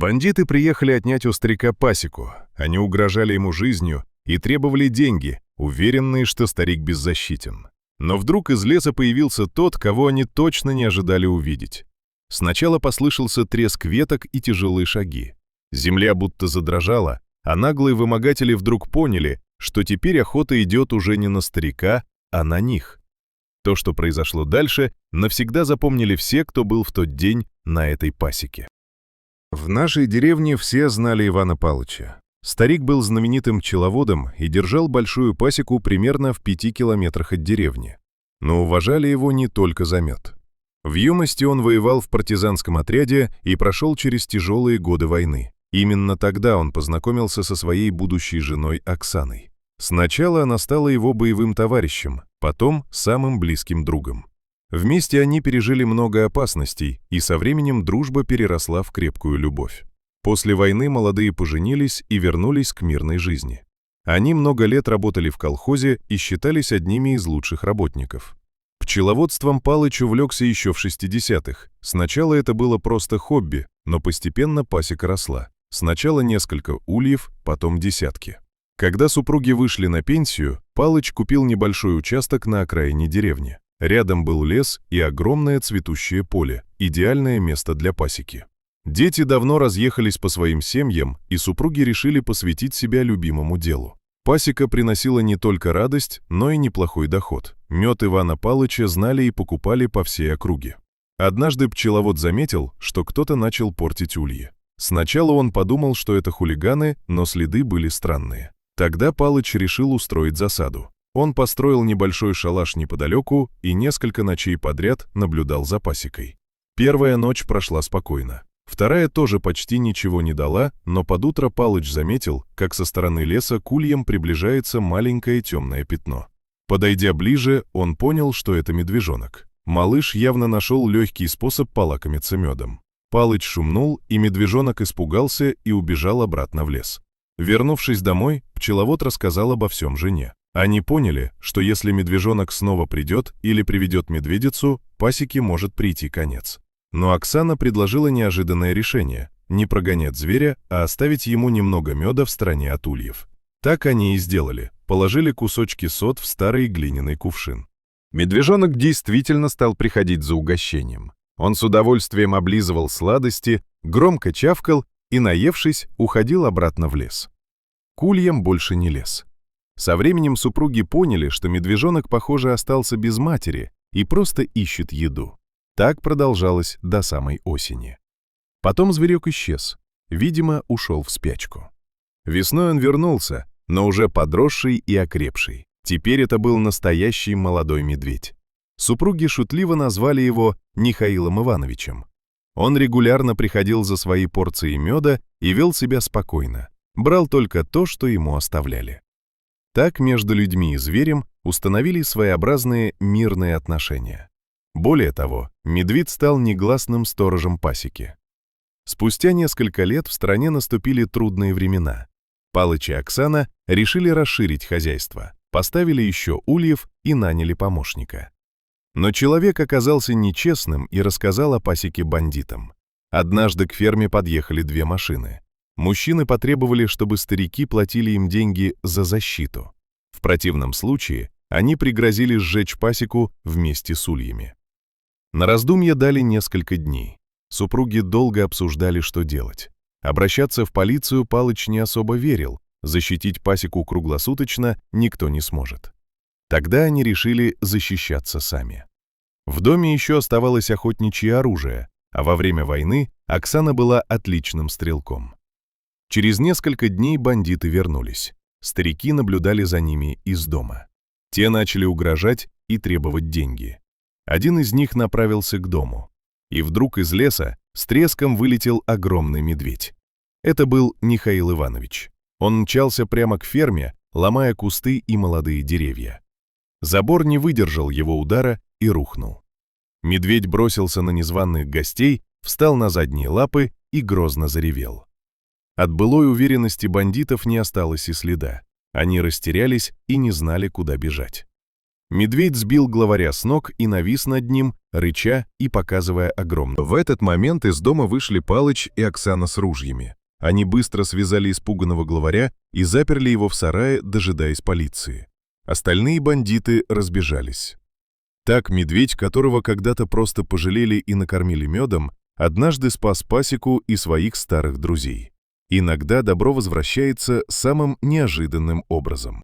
Бандиты приехали отнять у старика пасеку. Они угрожали ему жизнью и требовали деньги, уверенные, что старик беззащитен. Но вдруг из леса появился тот, кого они точно не ожидали увидеть. Сначала послышался треск веток и тяжелые шаги. Земля будто задрожала, а наглые вымогатели вдруг поняли, что теперь охота идет уже не на старика, а на них. То, что произошло дальше, навсегда запомнили все, кто был в тот день на этой пасеке. В нашей деревне все знали Ивана Палыча. Старик был знаменитым пчеловодом и держал большую пасеку примерно в 5 километрах от деревни. Но уважали его не только за мед. В юности он воевал в партизанском отряде и прошел через тяжелые годы войны. Именно тогда он познакомился со своей будущей женой Оксаной. Сначала она стала его боевым товарищем, потом самым близким другом. Вместе они пережили много опасностей, и со временем дружба переросла в крепкую любовь. После войны молодые поженились и вернулись к мирной жизни. Они много лет работали в колхозе и считались одними из лучших работников. Пчеловодством Палыч увлекся еще в 60-х. Сначала это было просто хобби, но постепенно пасека росла. Сначала несколько ульев, потом десятки. Когда супруги вышли на пенсию, Палыч купил небольшой участок на окраине деревни. Рядом был лес и огромное цветущее поле, идеальное место для пасеки. Дети давно разъехались по своим семьям, и супруги решили посвятить себя любимому делу. Пасека приносила не только радость, но и неплохой доход. Мед Ивана Палыча знали и покупали по всей округе. Однажды пчеловод заметил, что кто-то начал портить ульи. Сначала он подумал, что это хулиганы, но следы были странные. Тогда Палыч решил устроить засаду. Он построил небольшой шалаш неподалеку и несколько ночей подряд наблюдал за пасекой. Первая ночь прошла спокойно. Вторая тоже почти ничего не дала, но под утро Палыч заметил, как со стороны леса к ульям приближается маленькое темное пятно. Подойдя ближе, он понял, что это медвежонок. Малыш явно нашел легкий способ полакомиться медом. Палыч шумнул, и медвежонок испугался и убежал обратно в лес. Вернувшись домой, пчеловод рассказал обо всем жене. Они поняли, что если медвежонок снова придет или приведет медведицу, пасеке может прийти конец. Но Оксана предложила неожиданное решение – не прогонять зверя, а оставить ему немного меда в стороне от ульев. Так они и сделали, положили кусочки сот в старый глиняный кувшин. Медвежонок действительно стал приходить за угощением. Он с удовольствием облизывал сладости, громко чавкал и, наевшись, уходил обратно в лес. К ульям больше не лез. Со временем супруги поняли, что медвежонок, похоже, остался без матери и просто ищет еду. Так продолжалось до самой осени. Потом зверек исчез. Видимо, ушел в спячку. Весной он вернулся, но уже подросший и окрепший. Теперь это был настоящий молодой медведь. Супруги шутливо назвали его Михаилом Ивановичем. Он регулярно приходил за свои порции меда и вел себя спокойно. Брал только то, что ему оставляли. Так между людьми и зверем установились своеобразные мирные отношения. Более того, медведь стал негласным сторожем пасеки. Спустя несколько лет в стране наступили трудные времена. Палыч и Оксана решили расширить хозяйство, поставили еще ульев и наняли помощника. Но человек оказался нечестным и рассказал о пасеке бандитам. Однажды к ферме подъехали 2 машины. Мужчины потребовали, чтобы старики платили им деньги за защиту. В противном случае они пригрозили сжечь пасеку вместе с ульями. На раздумье дали несколько дней. Супруги долго обсуждали, что делать. Обращаться в полицию Палыч не особо верил, защитить пасеку круглосуточно никто не сможет. Тогда они решили защищаться сами. В доме еще оставалось охотничье оружие, а во время войны Оксана была отличным стрелком. Через несколько дней бандиты вернулись. Старики наблюдали за ними из дома. Те начали угрожать и требовать деньги. Один из них направился к дому. И вдруг из леса с треском вылетел огромный медведь. Это был Михаил Иванович. Он мчался прямо к ферме, ломая кусты и молодые деревья. Забор не выдержал его удара и рухнул. Медведь бросился на незваных гостей, встал на задние лапы и грозно заревел. От былой уверенности бандитов не осталось и следа. Они растерялись и не знали, куда бежать. Медведь сбил главаря с ног и навис над ним, рыча и показывая огромную. В этот момент из дома вышли Палыч и Оксана с ружьями. Они быстро связали испуганного главаря и заперли его в сарае, дожидаясь полиции. Остальные бандиты разбежались. Так медведь, которого когда-то просто пожалели и накормили медом, однажды спас пасеку и своих старых друзей. Иногда добро возвращается самым неожиданным образом.